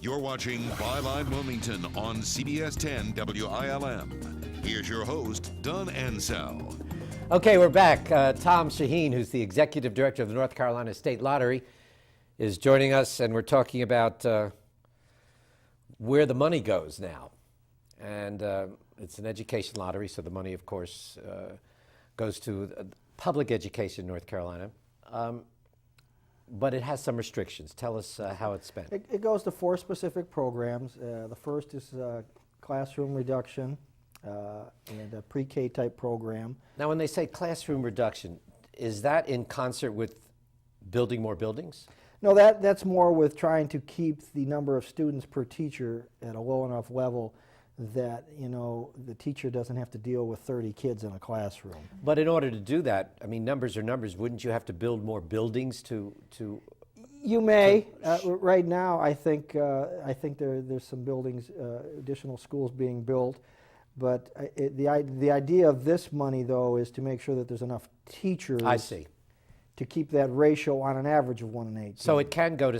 You're watching Byline Wilmington on CBS 10 WILM. Here's your host, Don Ansell. Okay, we're back. Tom Shaheen, who's the executive director of the North Carolina State Lottery, is joining us, and we're talking about where the money goes now. And it's an education lottery, so the money, of course, goes to public education in North Carolina. But it has some restrictions. Tell us how it's spent. It goes to 4 specific programs. The first is classroom reduction and a pre-K type program. Now, when they say classroom reduction, is that in concert with building more buildings? No, that's more with trying to keep the number of students per teacher at a low enough level that, you know, the teacher doesn't have to deal with 30 kids in a classroom. But in order to do that, I mean, numbers are numbers. Wouldn't you have to build more buildings to You may. Right now, I think there's some buildings, additional schools being built. But the idea of this money, though, is to make sure that there's enough teachers. I see. To keep that ratio on an average of 1 in 18. So it can go to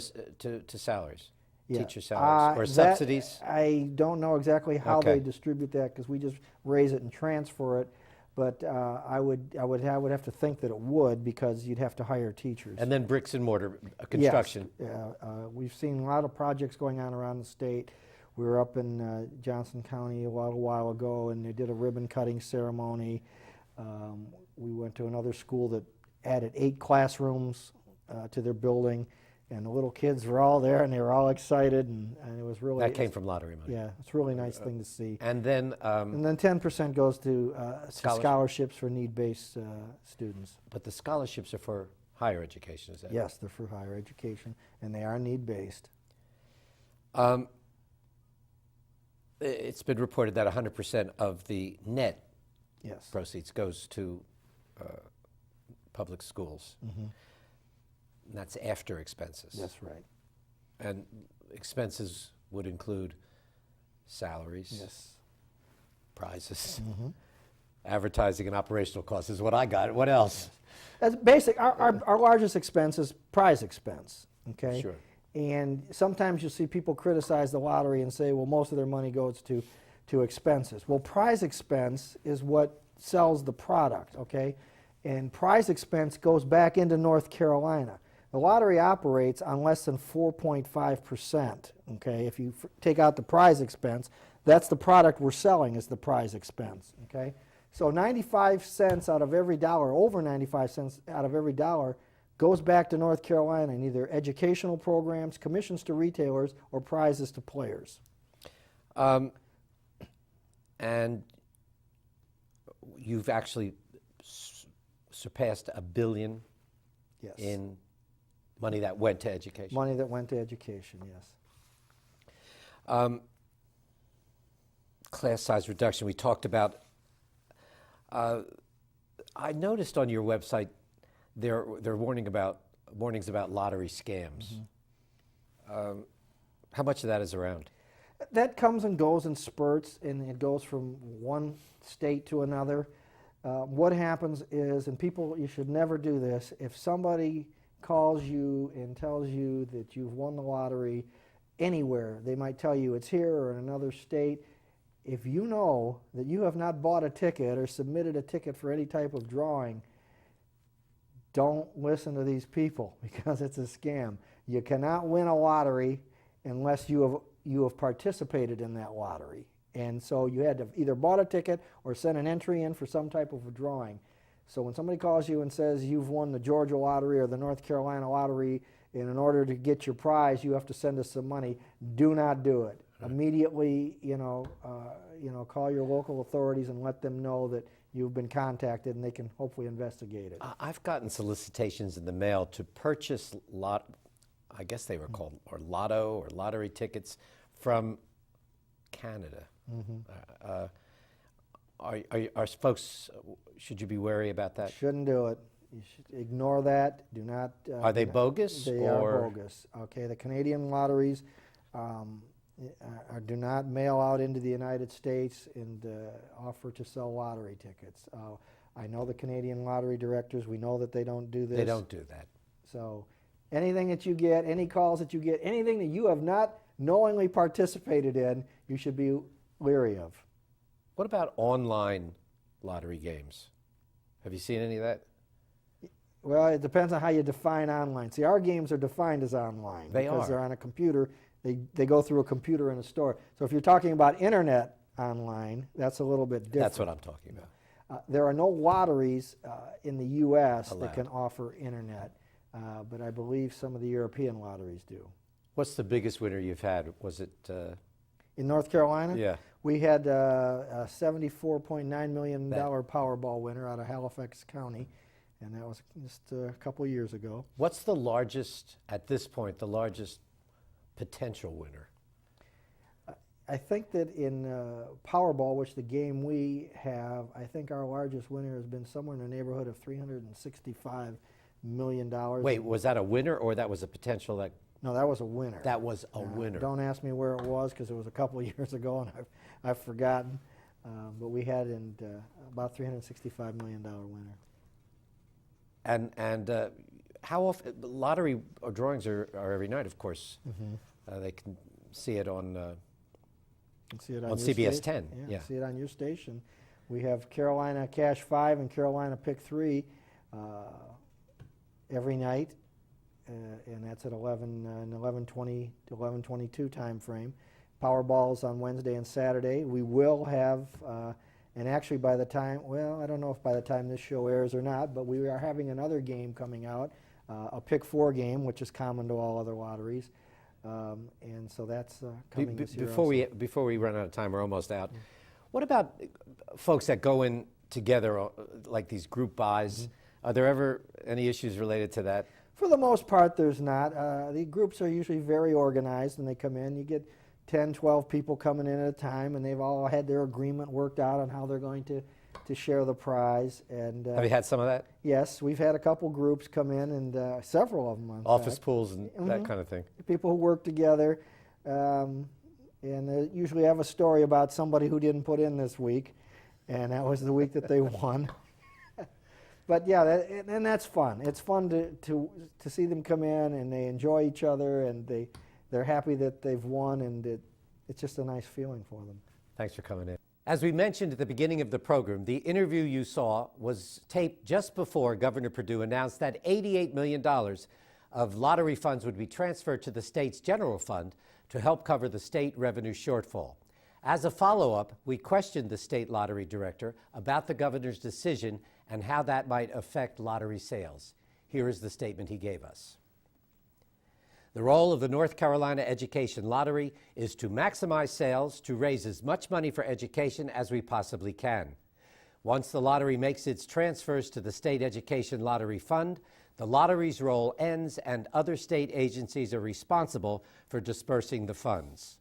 salaries, yeah. teacher salaries, or subsidies? I don't know exactly how Okay. they distribute that because we just raise it and transfer it. But I would have to think that it would, because you'd have to hire teachers. And then bricks and mortar construction. Yes. We've seen a lot of projects going on around the state. We were up in Johnson County a little while ago, and they did a ribbon cutting ceremony. We went to another school that added 8 classrooms to their building, and the little kids were all there, and they were all excited, and it was really... That came from lottery money. Yeah, it's a really nice thing to see. And then 10% goes to scholarships for need-based students. But the scholarships are for higher education, is that? Yes, they're for higher education, and they are need-based. It's been reported that 100% of the net Yes. proceeds goes to public schools. Mm-hmm. And that's after expenses. That's right. And expenses would include salaries, Yes. prizes, Mm-hmm. advertising, and operational costs is what I got. What else? That's basic. Our largest expense is prize expense, okay? Sure. And sometimes you'll see people criticize the lottery and say, well, most of their money goes to expenses. Well, prize expense is what sells the product, okay? And prize expense goes back into North Carolina. The lottery operates on less than 4.5%, okay? If you take out the prize expense, that's the product we're selling is the prize expense, okay? So 95 cents out of every dollar, over 95 cents out of every dollar, goes back to North Carolina in either educational programs, commissions to retailers, or prizes to players. And you've actually surpassed $1 billion Yes. in money that went to education. Money that went to education, yes. Class size reduction, we talked about. I noticed on your website there are warnings about lottery scams. Mm-hmm. How much of that is around? That comes and goes in spurts, and it goes from one state to another. What happens is, and people, you should never do this, if somebody calls you and tells you that you've won the lottery anywhere, they might tell you it's here or in another state. If you know that you have not bought a ticket or submitted a ticket for any type of drawing, don't listen to these people, because it's a scam. You cannot win a lottery unless you have participated in that lottery. And so you had to either bought a ticket or send an entry in for some type of a drawing. So when somebody calls you and says you've won the Georgia lottery or the North Carolina lottery, and in order to get your prize you have to send us some money, do not do it. Immediately, call your local authorities and let them know that you've been contacted, and they can hopefully investigate it. I've gotten solicitations in the mail to purchase I guess they were called, or lotto or lottery tickets from Canada. Mm-hmm. Are folks, should you be wary about that? Shouldn't do it. You should ignore that. Do not. Are they bogus? They are bogus. Okay, the Canadian lotteries do not mail out into the United States and offer to sell lottery tickets. I know the Canadian lottery directors. We know that they don't do this. They don't do that. So anything that you get, any calls that you get, anything that you have not knowingly participated in, you should be leery of. What about online lottery games? Have you seen any of that? Well, it depends on how you define online. See, our games are defined as online because they're on a computer. They go through a computer in a store. So if you're talking about internet online, that's a little bit different. That's what I'm talking about. There are no lotteries in the U.S. Allowed. that can offer internet, but I believe some of the European lotteries do. What's the biggest winner you've had? Was it? In North Carolina? Yeah. We had a $74.9 million Powerball winner out of Halifax County, and that was just a couple years ago. What's the largest, at this point, the largest potential winner? I think that in Powerball, which the game we have, I think our largest winner has been somewhere in the neighborhood of $365 million. Wait, was that a winner or that was a potential that? No, that was a winner. That was a winner. Don't ask me where it was because it was a couple of years ago and I've forgotten. But we had about $365 million winner. And how often? Lottery or drawings are every night, of course. Mm-hmm. They can see it on. See it on CBS 10. Yeah, see it on your station. We have Carolina Cash 5 and Carolina Pt3 every night, and that's at 11:20 to 11:22 time frame. Powerball's on Wednesday and Saturday. We will have, and actually by the time, well, I don't know if by the time this show airs or not, but we are having another game coming out, a Pick 4 game, which is common to all other lotteries. And so that's coming this year. Before we run out of time, we're almost out. What about folks that go in together, like these group buys? Are there ever any issues related to that? For the most part, there's not. The groups are usually very organized, and they come in. You get 10, 12 people coming in at a time, and they've all had their agreement worked out on how they're going to share the prize. And have you had some of that? Yes, we've had a couple groups come in, and several of them. Office pools and that kind of thing. People who work together, and they usually have a story about somebody who didn't put in this week, and that was the week that they won. But yeah, and that's fun. It's fun to see them come in, and they enjoy each other, and they're happy that they've won, and it's just a nice feeling for them. Thanks for coming in. As we mentioned at the beginning of the program, the interview you saw was taped just before Governor Perdue announced that $88 million of lottery funds would be transferred to the state's general fund to help cover the state revenue shortfall. As a follow-up, we questioned the state lottery director about the governor's decision and how that might affect lottery sales. Here is the statement he gave us. The role of the North Carolina Education Lottery is to maximize sales, to raise as much money for education as we possibly can. Once the lottery makes its transfers to the State Education Lottery Fund, the lottery's role ends and other state agencies are responsible for dispersing the funds.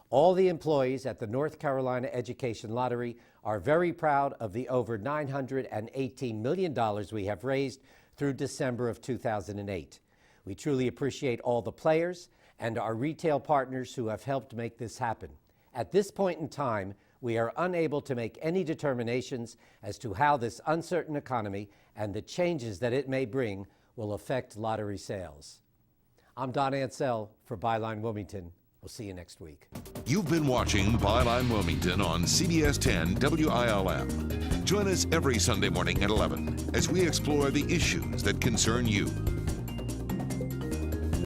All the employees at the North Carolina Education Lottery are very proud of the over $918 million we have raised through December of 2008. We truly appreciate all the players and our retail partners who have helped make this happen. At this point in time, we are unable to make any determinations as to how this uncertain economy and the changes that it may bring will affect lottery sales. I'm Don Ansell for Byline Wilmington. We'll see you next week. You've been watching Byline Wilmington on CBS 10 WILM. Join us every Sunday morning at 11 as we explore the issues that concern you.